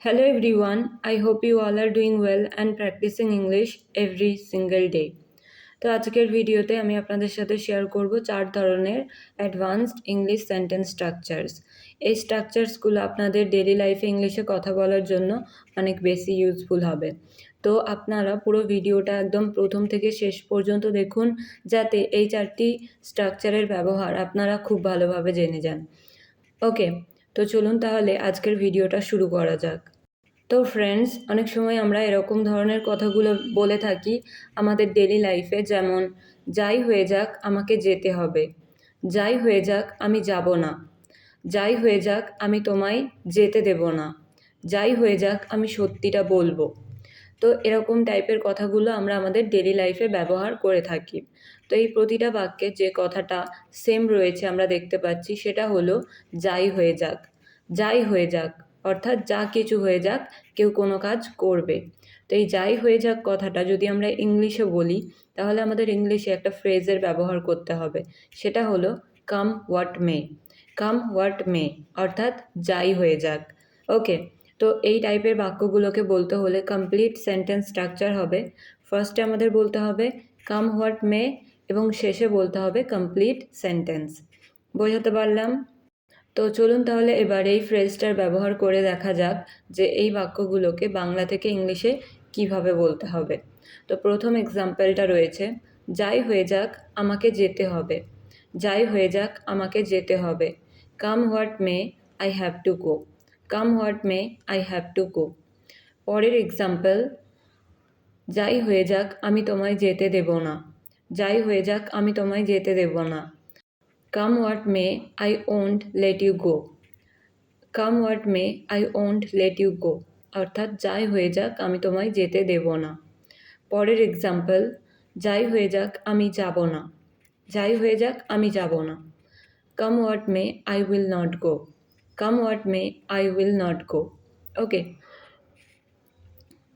Hello everyone, I hope you all are doing well and practicing English every single day. তো আজকের ভিডিওতে আমি আপনাদের সাথে শেয়ার করব 4 ধরনের অ্যাডভান্সড ইংলিশ সেন্টেন্স স্ট্রাকচারস। এই স্ট্রাকচারসগুলো আপনাদের ডেইলি লাইফে ইংলিশে কথা বলার জন্য অনেক বেশি ইউজফুল হবে। তো আপনারা পুরো ভিডিওটা একদম প্রথম থেকে শেষ পর্যন্ত দেখুন, যাতে এই 4টি স্ট্রাকচারের ব্যবহার আপনারা খুব ভালোভাবে জেনে যান। ওকে, তো চলুন তাহলে আজকের ভিডিওটা শুরু করা যাক। তো ফ্রেন্ডস, অনেক সময় আমরা এরকম ধরনের কথাগুলো বলে থাকি আমাদের ডেলি লাইফে, যেমন যাই হয়ে যাক আমাকে যেতে হবে, যাই হয়ে যাক আমি যাব না, যাই হয়ে যাক আমি তোমায় যেতে দেব না, যাই হয়ে যাক আমি সত্যিটা বলবো। তো এরকম টাইপের কথাগুলো আমরা আমাদের ডেলি লাইফে ব্যবহার করে থাকি। তো এই প্রতিটা বাক্যে যে কথাটা সেম রয়েছে আমরা দেখতে পাচ্ছি, সেটা হলো যাই হয়ে যাক। যাই হয়ে যাক অর্থাৎ যা কিছু হয়ে যাক, কেউ কোনো কাজ করবে। তো এই যাই হয়ে যাক কথাটা যদি আমরা ইংলিশে বলি, তাহলে আমাদের ইংলিশে একটা ফ্রেজের ব্যবহার করতে হবে, সেটা হলো কাম হোয়াট মে। কাম হোয়াট মে অর্থাৎ যাই হয়ে যাক। ওকে, তো এই টাইপের বাক্যগুলোকে বলতে হলে কমপ্লিট সেন্টেন্স স্ট্রাকচার হবে। ফার্স্টে আমাদের বলতে হবে কাম হোয়াট মে এবং শেষে বলতে হবে কমপ্লিট সেন্টেন্স। বোঝাতে পারলাম? তো চলুন তাহলে এবার এই ফ্রেজটার ব্যবহার করে দেখা যাক যে এই বাক্যগুলোকে বাংলা থেকে ইংলিশে কিভাবে বলতে হবে। তো প্রথম এক্সাম্পলটা রয়েছে, যাই হয়ে যাক আমাকে যেতে হবে। যাই হয়ে যাক আমাকে যেতে হবে। Come what may I have to go. Come what may I have to go. পরের এক্সাম্পল, যাই হয়ে যাক আমি তোমায় যেতে দেব না। যাই হয়ে যাক আমি তোমায় যেতে দেব না। Come what may I won't let you go. Come what may I won't let you go অর্থাৎ যাই হয়ে যাক আমি তোমায় যেতে দেব না। পরের এক্সাম্পল, যাই হয়ে যাক আমি যাব না। যাই হয়ে যাক আমি যাব না। Come what may I will not go. Come what may I will not go. Okay,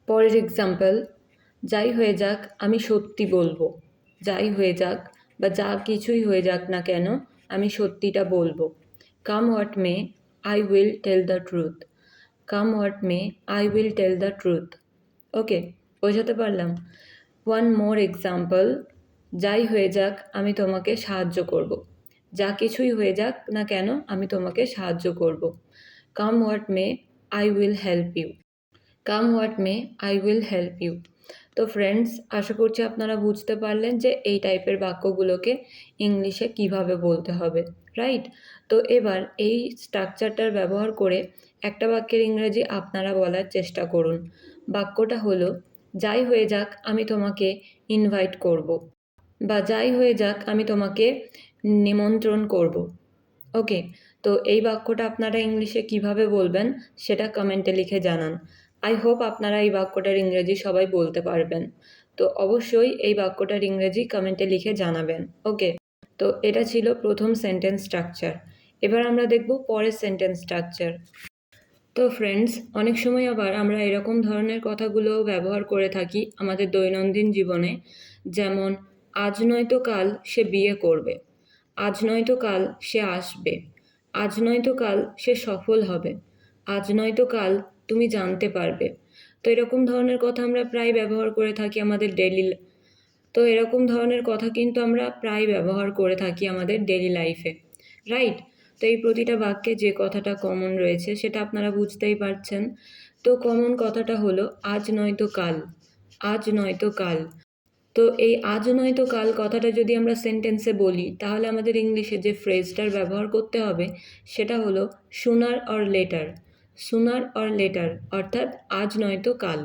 পরের এক্সাম্পল, যাই হয়ে যাক আমি সত্যি বলবো। যাই হয়ে যাক বা যা কিছুই হয়ে যাক না কেন, আমি সত্যিটা বলবো। Come what may I will tell the truth. Come what may I will tell the truth. Okay, বোঝাতে পারলাম? ওয়ান মোর এক্সাম্পল, যাই হয়ে যাক আমি তোমাকে সাহায্য করব। যা কিছুই হয়ে যাক না কেন আমি তোমাকে সাহায্য করব। Come what may I will help you. Come what may I will help you. তো ফ্রেন্ডস, আশা করছি আপনারা বুঝতে পারলেন যে এই টাইপের বাক্যগুলোকে ইংলিশে কিভাবে বলতে হবে, রাইট? তো এবার এই স্ট্রাকচারটার ব্যবহার করে একটা বাক্যের ইংরেজি আপনারা বলার চেষ্টা করুন। বাক্যটা হলো, যাই হয়ে যাক আমি তোমাকে ইনভাইট করব, বা যাই হয়ে যাক আমি তোমাকে নিমন্ত্রণ করব। ওকে, তো এই বাক্যটা আপনারা ইংলিশে কিভাবে বলবেন সেটা কমেন্টে লিখে জানান। আই হোপ আপনারা এই বাক্যটার ইংরেজি সবাই বলতে পারবেন। তো অবশ্যই এই বাক্যটার ইংরেজি কমেন্টে লিখে জানাবেন। ওকে, তো এটা ছিল প্রথম সেন্টেন্স স্ট্রাকচার। এবার আমরা দেখব পরের সেন্টেন্স স্ট্রাকচার। তো ফ্রেন্ডস, অনেক সময় আবার আমরা এরকম ধরনের কথাগুলো ব্যবহার করে থাকি আমাদের দৈনন্দিন জীবনে, যেমন আজ নয়তো কাল সে বিয়ে করবে। আজ নয়তো কাল সে আসবে। আজ নয়তো কাল সে সফল হবে। আজ নয়তো কাল তুমি জানতে পারবে। তো এরকম ধরনের কথা আমরা প্রায় ব্যবহার করে থাকি আমাদের তো এরকম ধরনের কথা কিন্তু আমরা প্রায় ব্যবহার করে থাকি আমাদের ডেইলি লাইফে, রাইট? তো এই প্রতিটা বাক্যে যে কথাটা কমন রয়েছে সেটা আপনারা বুঝতেই পারছেন। তো কমন কথাটা হলো আজ নয়তো কাল। আজ নয়তো কাল। তো এই আজ নয়তো কাল কথাটা যদি আমরা সেন্টেন্সে বলি, তাহলে আমাদের ইংলিশে যে ফ্রেজটার ব্যবহার করতে হবে সেটা হলো সুনার অর লেটার। সুনার অর লেটার অর্থাৎ আজ নয়তো কাল।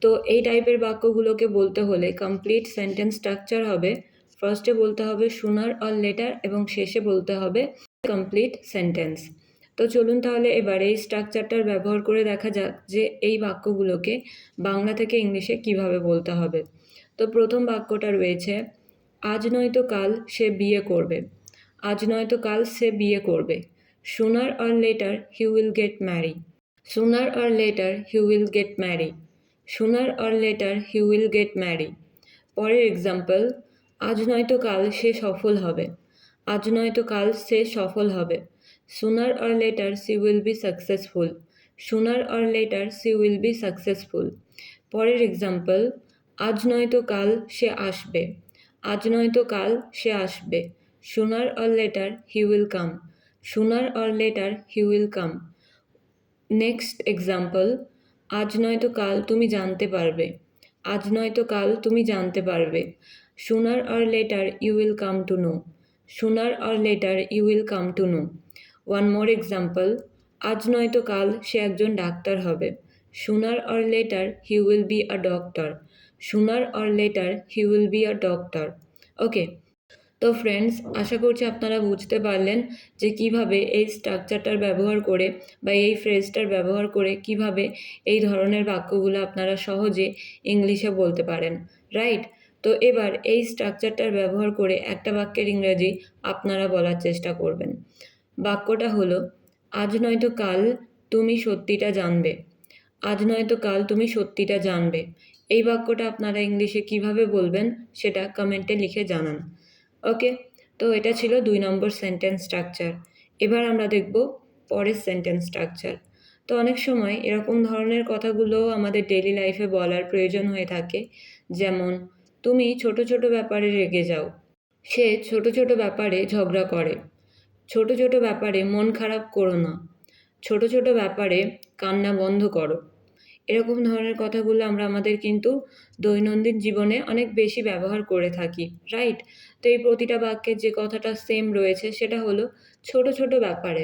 তো এই টাইপের বাক্যগুলোকে বলতে হলে কমপ্লিট সেন্টেন্স স্ট্রাকচার হবে। ফার্স্টে বলতে হবে সুনার অর লেটার এবং শেষে বলতে হবে কমপ্লিট সেন্টেন্স। তো চলুন তাহলে এবার এই স্ট্রাকচারটার ব্যবহার করে দেখা যাক যে এই বাক্যগুলোকে বাংলা থেকে ইংলিশে কিভাবে বলতে হবে। তো প্রথম বাক্যটা রয়েছে, আজ নয়তো কাল সে বিয়ে করবে। আজ নয়তো কাল সে বিয়ে করবে। Sooner or later he will get marry. Sooner or later he will get marry. Sooner or later he will get marry. পরের এক্সাম্পল, আজ নয়তো কাল সে সফল হবে। আজ নয়তো কাল সে সফল হবে। Sooner or later she will be successful. Sooner or later she will be successful. পরের এক্সাম্পল, আজ নয়তো কাল সে আসবে। আজ নয়তো কাল সে আসবে। Sooner or later he will come. Sooner or later he will come. Next example, আজ নয়তো কাল তুমি জানতে পারবে। আজ নয়তো কাল তুমি জানতে পারবে। Sooner or later you will come to know. Sooner or later you will come to know. One more example, আজ নয়তো কাল সে একজন ডাক্তার হবে। Sooner or later he will be a doctor. Sooner or later he will be a doctor. ওকে, তো friends, আশা করছি আপনারা বুঝতে পারলেন যে কিভাবে এই স্ট্রাকচারটার ব্যবহার করে বা এই ফ্রেজটার ব্যবহার করে কিভাবে এই ধরনের বাক্যগুলো আপনারা সহজে ইংলিশে বলতে পারেন, রাইট? তো এবার এই স্ট্রাকচারটার ব্যবহার করে একটা বাক্যের ইংরেজি আপনারা বলার চেষ্টা করবেন। বাক্যটা হলো, আজ নয়তো কাল তুমি সত্যিটা জানবে। আজ নয়তো কাল তুমি সত্যিটা জানবে। এই বাক্যটা আপনারা ইংলিশে কিভাবে বলবেন সেটা কমেন্টে লিখে জানান। ওকে, তো এটা ছিল 2 নম্বর সেন্টেন্স স্ট্রাকচার। এবার আমরা দেখব পরের সেন্টেন্স স্ট্রাকচার। তো অনেক সময় এরকম ধরনের কথাগুলো আমাদের ডেইলি লাইফে বলার প্রয়োজন হয়ে থাকে, যেমন তুমি ছোট ছোট ব্যাপারে রেগে যাও। সে ছোট ছোট ব্যাপারে ঝগড়া করে। ছোট ছোট ব্যাপারে মন খারাপ করো না। ছোট ছোট ব্যাপারে কান্না বন্ধ করো। এরকম ধরনের কথাগুলো আমরা আমাদের কিন্তু দৈনন্দিন জীবনে অনেক বেশি ব্যবহার করে থাকি, রাইট? তো এই প্রতিটা বাক্যের যে কথাটা সেম রয়েছে সেটা হলো ছোট ছোট ব্যাপারে।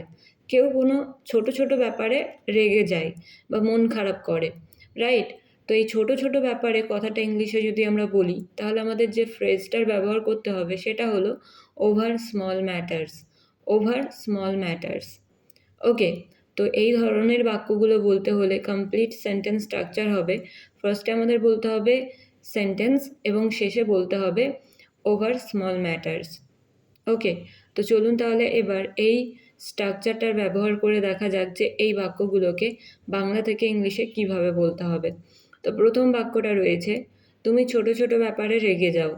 কেউ কোনো ছোট ছোট ব্যাপারে রেগে যায় বা মন খারাপ করে, রাইট? তো এই ছোট ছোট ব্যাপারে কথাটা ইংলিশে যদি আমরা বলি তাহলে আমাদের যে ফ্রেজটার ব্যবহার করতে হবে সেটা হলো over small matters. Over small matters. Okay, তো এই ধরনের বাক্যগুলো বলতে হলে কমপ্লিট সেন্টেন্স স্ট্রাকচার হবে। ফার্স্টে আমাদের বলতে হবে সেন্টেন্স এবং শেষে বলতে হবে ওভার স্মল ম্যাটার্স। ওকে, তো চলুন তাহলে এবার এই স্ট্রাকচারটার ব্যবহার করে দেখা যাক যে এই বাক্যগুলোকে বাংলা থেকে ইংলিশে কিভাবে বলতে হবে। তো প্রথম বাক্যটা রয়েছে, তুমি ছোট ছোট ব্যাপারে রেগে যাও।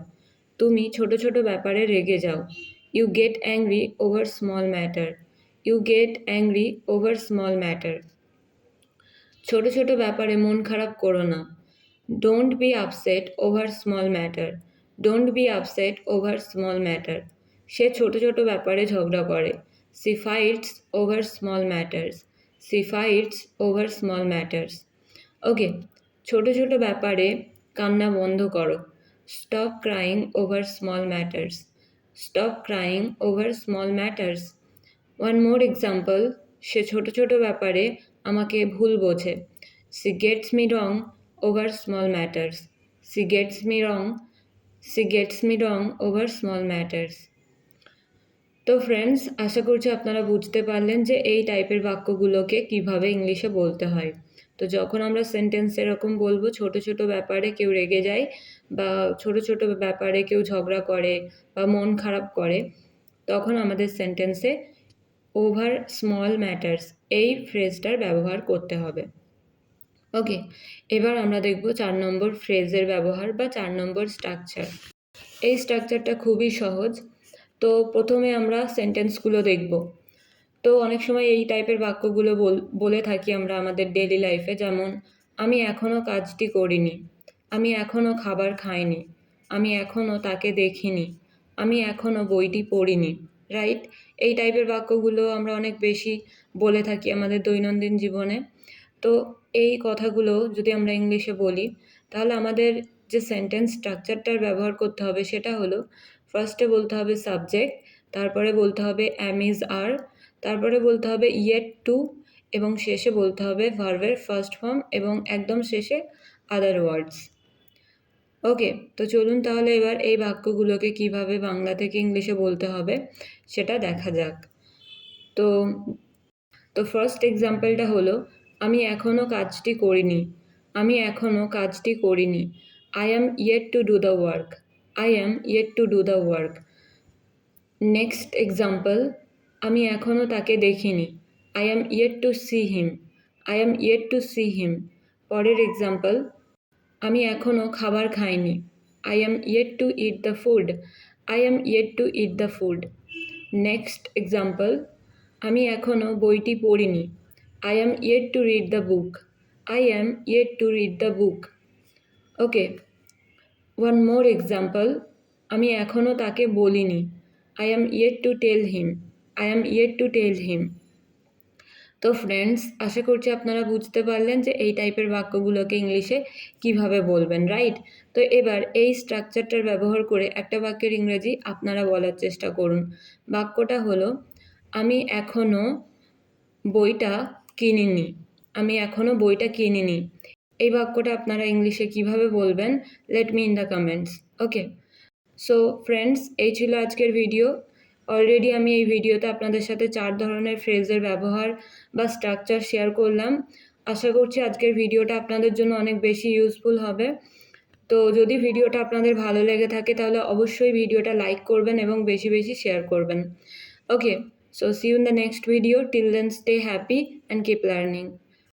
তুমি ছোট ছোট ব্যাপারে রেগে যাও। You get angry over small matter. You get angry over small matter. ছোট ছোট ব্যাপারে মন খারাপ করো না। Don't be upset over small matter. Don't be upset over small matter. সে ছোট ছোট ব্যাপারে ঝগড়া করে। She fights over small matters. She fights over small matters. Okay, ছোট ছোট ব্যাপারে কান্না বন্ধ করো। Stop crying over small matters. Stop crying over small matters. One মোর এক্সাম্পল, সে ছোট ছোট ব্যাপারে আমাকে ভুল বোঝে। She gets me wrong over small matters. She gets me wrong. She gets me wrong over small matters. তো ফ্রেন্ডস, আশা করছি আপনারা বুঝতে পারলেন যে এই টাইপের বাক্যগুলোকে কিভাবে ইংলিশে বলতে হয়। তো যখন আমরা সেন্টেন্স এরকম বলবো, ছোট ছোট ব্যাপারে কেউ রেগে যায় বা ছোট ছোট ব্যাপারে কেউ ঝগড়া করে বা মন খারাপ করে, তখন আমাদের সেন্টেন্সে ওভার স্মল ম্যাটার্স এই ফ্রেজটার ব্যবহার করতে হবে। ওকে, এবার আমরা দেখব 4 নম্বর ফ্রেজের ব্যবহার বা 4 নম্বর স্ট্রাকচার। এই স্ট্রাকচারটা খুবই সহজ। তো প্রথমে আমরা সেন্টেন্সগুলো দেখব। তো অনেক সময় এই টাইপের বাক্যগুলো বলে থাকি আমরা আমাদের ডেইলি লাইফে, যেমন আমি এখনও কাজটি করিনি। আমি এখনও খাবার খাইনি। আমি এখনও তাকে দেখিনি। আমি এখনও বইটি পড়িনি, রাইট? এই টাইপের বাক্যগুলো আমরা অনেক বেশি বলে থাকি আমাদের দৈনন্দিন জীবনে। তো এই কথাগুলো যদি আমরা ইংলিশে বলি তাহলে আমাদের যে সেন্টেন্স স্ট্রাকচারটার ব্যবহার করতে হবে সেটা হলো, ফার্স্টে বলতে হবে সাবজেক্ট, তারপরে বলতে হবে অ্যাম ইজ আর, তারপরে বলতে হবে ইয়েট টু, এবং শেষে বলতে হবে ভার্বের ফার্স্ট ফর্ম এবং একদম শেষে আদার ওয়ার্ডস। ওকে, তো চলুন তাহলে এবার এই বাক্যগুলোকে কিভাবে বাংলা থেকে ইংলিশে বলতে হবে সেটা দেখা যাক। তো ফার্স্ট এক্সাম্পলটা হলো, আমি এখনও কাজটি করিনি। আমি এখনও কাজটি করিনি। I am yet to do the work. I am yet to do the work. Next example, আমি এখনও তাকে দেখিনি। I am yet two see him. I am yet two see him. পরের এক্সাম্পল, আমি এখনও খাবার খাইনি। I am yet two it the food. I am yet two it the food. Next example, আমি এখনও বইটি পড়িনি। I am yet to read the book. I am yet to read the book. Okay. One more example. আমি এখনও তাকে বলিনি। I am yet to tell him. I am yet to tell him. তো friends, আশা করছি আপনারা বুঝতে পারলেন যে এই টাইপের বাক্যগুলোকে ইংলিশে কিভাবে বলবেন, রাইট? তো এবার এই স্ট্রাকচারটার ব্যবহার করে একটা বাক্যের ইংরেজি আপনারা বলার চেষ্টা করুন। বাক্যটা হলো, আমি এখনও বইটা কিনিনি। আমি এখনও বইটা কিনিনি। এই বাক্যটা আপনারা ইংলিশে কিভাবে বলবেন, let me in the comments. Okay, so friends, এই ছিল আজকের ভিডিও। অলরেডি আমি এই ভিডিওতে আপনাদের সাথে 4 ধরনের ফ্রেজের ব্যবহার বা স্ট্রাকচার শেয়ার করলাম। আশা করছি আজকের ভিডিওটা আপনাদের জন্য অনেক বেশি ইউজফুল হবে। তো যদি ভিডিওটা আপনাদের ভালো লেগে থাকে তাহলে অবশ্যই ভিডিওটা লাইক করবেন এবং বেশি বেশি শেয়ার করবেন। Okay, so see you in the next video. Till then stay happy and keep learning.